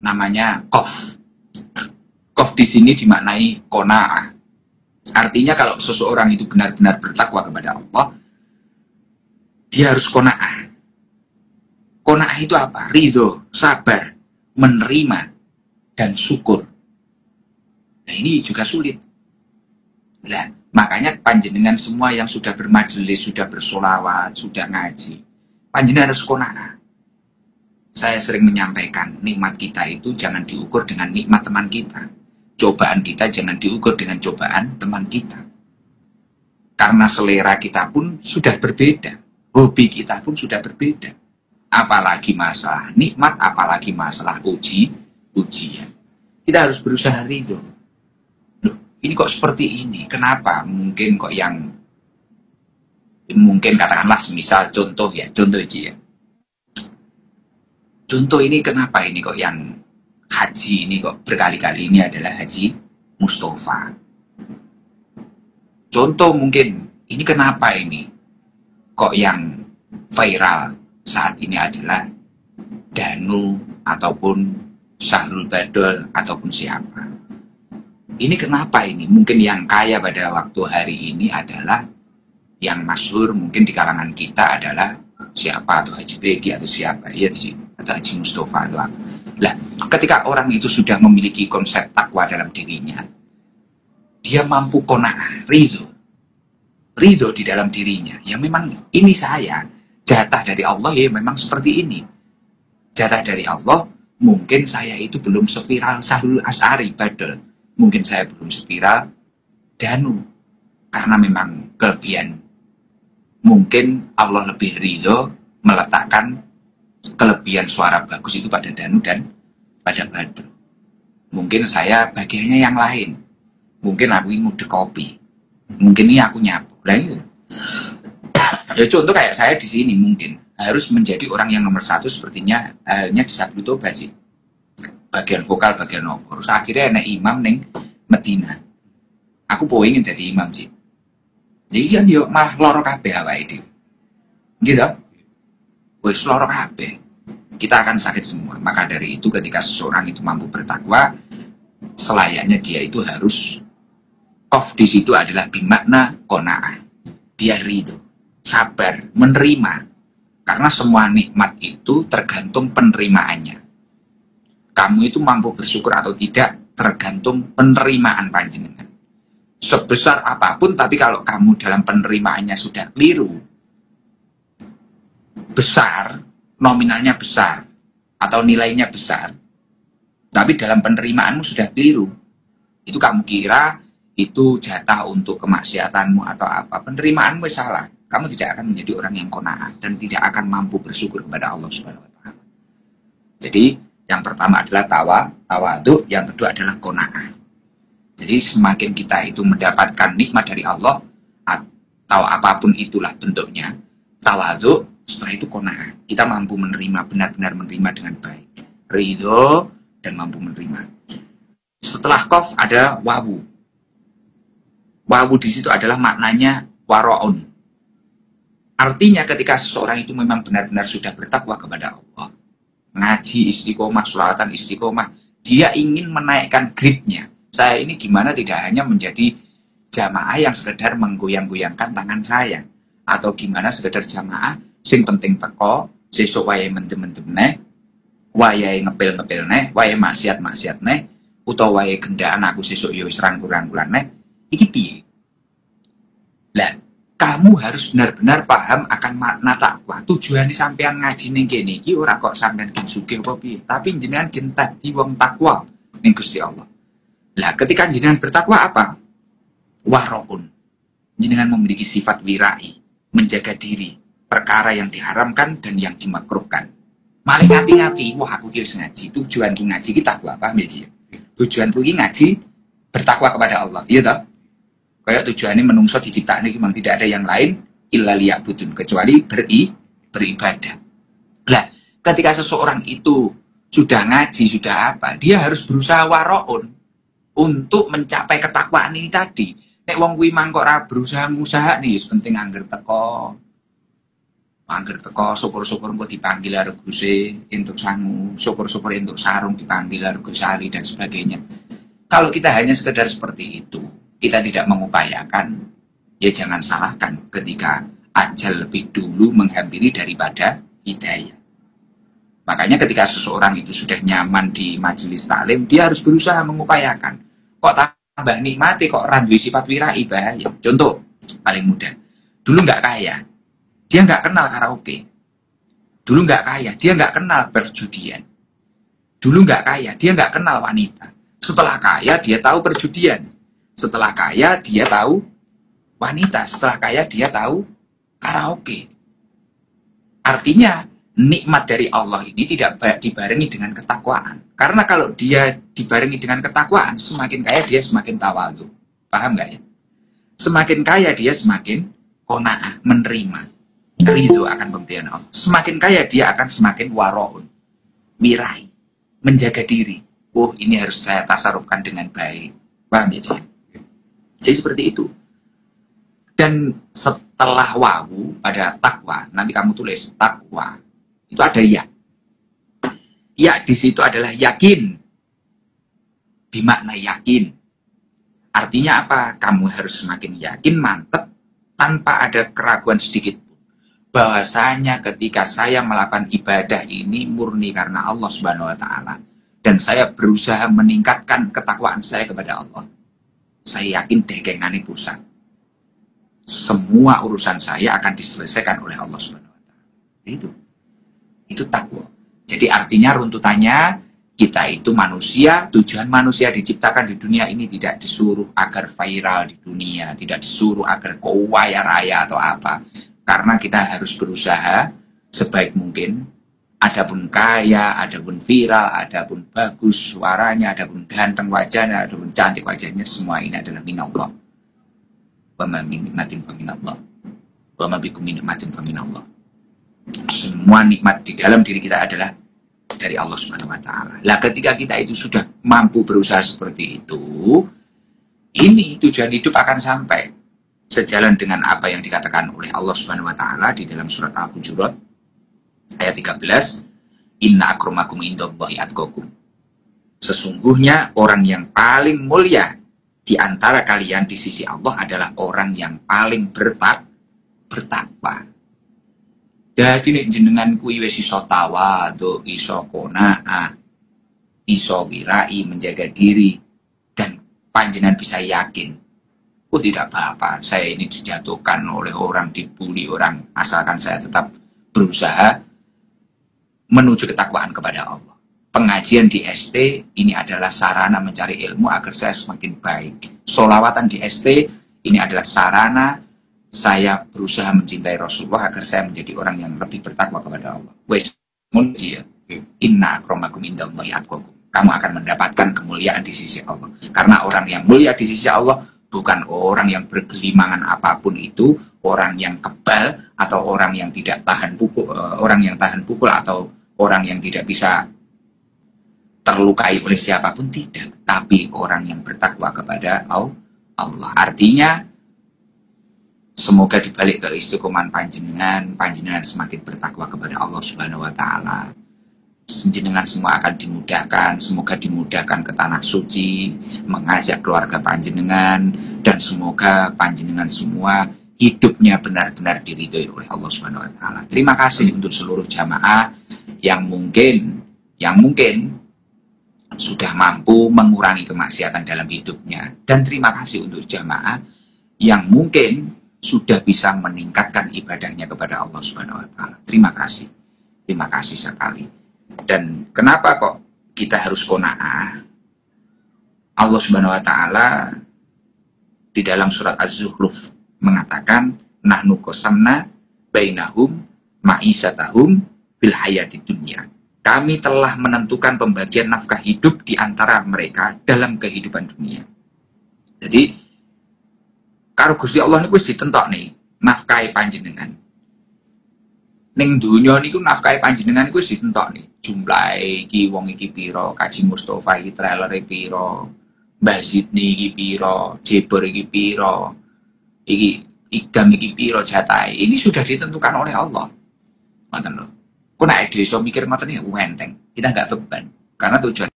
namanya qaf. Qaf di sini dimaknai qanaah. Artinya kalau seseorang itu benar-benar bertakwa kepada Allah, dia harus qanaah. Qanaah itu apa? Ridho, sabar, menerima, dan syukur. Nah ini juga sulit. Nah, makanya panjenengan semua yang sudah bermajelis, sudah bersolawat, sudah ngaji, panjenengan harus qanaah. Saya sering menyampaikan, nikmat kita itu jangan diukur dengan nikmat teman kita. Cobaan kita jangan diukur dengan cobaan teman kita. Karena selera kita pun sudah berbeda. Hobi kita pun sudah berbeda. Apalagi masalah nikmat, apalagi masalah ujian. Kita harus berusaha ridho. Loh, ini kok seperti ini? Kenapa? Mungkin kok yang mungkin katakanlah semisal contoh ya contoh ini kenapa ini kok yang haji ini kok berkali-kali ini adalah Haji Mustafa. Contoh mungkin ini kenapa ini kok yang viral saat ini adalah Danu ataupun Syahrul Badol ataupun siapa. Ini kenapa ini? Mungkin yang kaya pada waktu hari ini adalah yang masyhur mungkin di kalangan kita adalah siapa, atau Haji Begi atau siapa ya sih, atau Haji Mustafa atau apa. Lah, ketika orang itu sudah memiliki konsep takwa dalam dirinya, dia mampu qanaah, ridho di dalam dirinya. Ya memang ini saya, jatah dari Allah ya memang seperti ini. Jatah dari Allah, mungkin saya itu belum seviral Syahrul Asy'ari Badal. Mungkin saya belum seviral Danu. Karena memang kelebihan. Mungkin Allah lebih ridho meletakkan kelebihan suara bagus itu pada Danu dan pada Badal. Mungkin saya bagiannya yang lain. Mungkin aku ini ngudek kopi. Mungkin ini aku nyapu. Nah itu. Ya contoh kayak saya di sini mungkin harus menjadi orang yang nomor satu sepertinya halnya di Sabtu Toba sih. Bagian vokal, bagian nomor. Terus akhirnya ada imam neng Medina. Aku pengen jadi imam sih. Jadi kan yuk malah loro kabeh awake dhewe. Gitu. Wis loro kabeh. Kita akan sakit semua. Maka dari itu ketika seseorang itu mampu bertakwa, selayaknya dia itu harus qaf di situ adalah bimakna qanaah. Dia ridho, sabar, menerima. Karena semua nikmat itu tergantung penerimaannya. Kamu itu mampu bersyukur atau tidak tergantung penerimaan panjenengan. Sebesar apapun, tapi kalau kamu dalam penerimaannya sudah keliru, besar, nominalnya besar, atau nilainya besar, tapi dalam penerimaanmu sudah keliru, itu kamu kira itu jatah untuk kemaksiatanmu atau apa, penerimaanmu salah, kamu tidak akan menjadi orang yang qanaah dan tidak akan mampu bersyukur kepada Allah Subhanahu wa taala. Jadi, yang pertama adalah tawadhu, yang kedua adalah qanaah. Jadi semakin kita itu mendapatkan nikmat dari Allah atau apapun itulah bentuknya, tawadhu, setelah itu qanaah. Kita mampu menerima, benar-benar menerima dengan baik. Ridho dan mampu menerima. Setelah qaf ada wawu. Wawu di situ adalah maknanya waraun. Artinya ketika seseorang itu memang benar-benar sudah bertakwa kepada Allah, ngaji istiqomah, sholawatan istiqomah, dia ingin menaikkan grade-nya. Saya ini gimana tidak hanya menjadi jamaah yang sekedar menggoyang-goyangkan tangan saya, atau gimana sekedar jamaah sing penting teko, sesuk wayahe mendem-mendem neh, wayahe ngepil-ngepil neh, wayahe maksiat-maksiat neh, utawa wayahe gendaan aku sesuk yo wis rangkul-rangkulan neh. Iki piye? Lah, kamu harus benar-benar paham akan makna takwa. Tujuan di sampean ngaji ning kene iki ora kok sampean gen sugih apa piye, tapi jenengan gen dadi wong takwa ning Gusti Allah. Lah, ketika jenengan bertakwa apa? Waraun. Jenengan memiliki sifat wirai, menjaga diri, perkara yang diharamkan dan yang dimakruhkan. Malah ngati-ngati, wah aku kira ngaji, tujuanku ngaji kita apa ya? Tujuanku ini ngaji bertakwa kepada Allah, iya toh? Kayak tujuannya menungso diciptakan ini memang tidak ada yang lain illa liya'budun, kecuali beribadah. Lah, ketika seseorang itu sudah ngaji, sudah apa, dia harus berusaha waraun untuk mencapai ketakwaan ini tadi. Nek wong kuwi mangkok ora berusaha ngusaha nih, penting angger teko. Angger teko syukur-syukur engko dipanggil karo Guse entuk sangu, syukur-syukur entuk sarung dipanggil karo Gusali dan sebagainya. Kalau kita hanya sekedar seperti itu, kita tidak mengupayakan, ya jangan salahkan ketika ajal lebih dulu menghampiri daripada hidayah. Makanya ketika seseorang itu sudah nyaman di majelis taklim, dia harus berusaha mengupayakan. Kok tambah nikmati, kok randuwi sifat wirai bahaya. Contoh paling mudah, dulu nggak kaya, dia nggak kenal karaoke. Dulu nggak kaya, dia nggak kenal perjudian. Dulu nggak kaya, dia nggak kenal wanita. Setelah kaya, dia tahu perjudian. Setelah kaya, dia tahu wanita. Setelah kaya, dia tahu karaoke. Artinya, nikmat dari Allah ini tidak dibarengi dengan ketakwaan. Karena kalau dia dibarengi dengan ketakwaan, semakin kaya dia semakin tawadhu. Paham nggak ya? Semakin kaya dia semakin qanaah, menerima. Ridho akan pemberian Allah. Semakin kaya dia akan semakin waro'un, mirai, menjaga diri. Oh, ini harus saya tasarufkan dengan baik. Paham ya, Cik? Jadi seperti itu. Dan setelah wawu pada takwa, nanti kamu tulis takwa, itu ada ya. Ya di situ adalah yakin. Bimakna yakin. Artinya apa? Kamu harus semakin yakin, mantap, tanpa ada keraguan sedikit. Bahwasanya ketika saya melakukan ibadah ini murni karena Allah Subhanahu wa taala dan saya berusaha meningkatkan ketakwaan saya kepada Allah. Saya yakin degengane pusat. Semua urusan saya akan diselesaikan oleh Allah Subhanahu wa taala. Itu takwa. Jadi artinya runtutannya, kita itu manusia, tujuan manusia diciptakan di dunia ini tidak disuruh agar viral di dunia, tidak disuruh agar kaya raya atau apa. Karena kita harus berusaha sebaik mungkin, adapun kaya, adapun viral, adapun bagus suaranya, adapun ganteng wajahnya, adapun cantik wajahnya, semua ini adalah minallah. Wa ma min nikmatin fa minallah. Wa ma bikum min nikmatin fa minallah. Semua nikmat di dalam diri kita adalah dari Allah Subhanahu wa taala. Lah ketika kita itu sudah mampu berusaha seperti itu, ini tujuan hidup akan sampai. Sejalan dengan apa yang dikatakan oleh Allah Subhanahu wa taala di dalam surat Al-Hujurat ayat 13, inna akramakum indallahi atqakum. Sesungguhnya orang yang paling mulia di antara kalian di sisi Allah adalah orang yang paling bertakwa. Jadi nek jenengan kuwi wis iso tawadhu, iso qanaah, iso wirai, menjaga diri, dan panjenengan bisa yakin, oh tidak apa-apa, saya ini dijatuhkan oleh orang, dibully orang, asalkan saya tetap berusaha menuju ketakwaan kepada Allah. Pengajian di ST ini adalah sarana mencari ilmu agar saya semakin baik. Sholawatan di ST ini adalah sarana saya berusaha mencintai Rasulullah agar saya menjadi orang yang lebih bertakwa kepada Allah. Wes, inna akramakum indallahi atqakum. Kamu akan mendapatkan kemuliaan di sisi Allah. Karena orang yang mulia di sisi Allah bukan orang yang bergelimangan apapun itu, orang yang kebal atau orang yang tidak tahan pukul, orang yang tahan pukul atau orang yang tidak bisa terlukai oleh siapapun, tidak. Tapi orang yang bertakwa kepada Allah. Artinya, semoga dibalik keistiqomahan panjenengan semakin bertakwa kepada Allah Subhanahu wa taala. Jenengan semua akan dimudahkan, semoga dimudahkan ke tanah suci, mengajak keluarga panjenengan, dan semoga panjenengan semua hidupnya benar-benar diridhoi oleh Allah Subhanahu wa taala. Terima kasih untuk seluruh jamaah yang mungkin sudah mampu mengurangi kemaksiatan dalam hidupnya, dan terima kasih untuk jamaah yang mungkin sudah bisa meningkatkan ibadahnya kepada Allah Subhanahu wa taala. Terima kasih sekali. Dan kenapa kok kita harus qanaah? Allah Subhanahu wa taala di dalam surat Az-Zukhruf mengatakan, nahnu qasamna bainahum ma'isatahum fil hayatid dunya. Kami telah menentukan pembagian nafkah hidup di antara mereka dalam kehidupan dunia. Jadi karo Gusti Allah niku wis ditentok nih nafkahe panjenengan. Ning donya niku nafkahe panjenengan niku wis ditentok nih. Jumlahe iki wong iki pira, Kaji Mustofa iki trailere pira, Mbah Zidni iki pira, Jebor iki pira, iki Idam iki pira jatahe. Ini sudah ditentukan oleh Allah. Ngoten lho. Kok nek desa mikir ngoten ya enteng. Kita nggak beban. Karena tujuan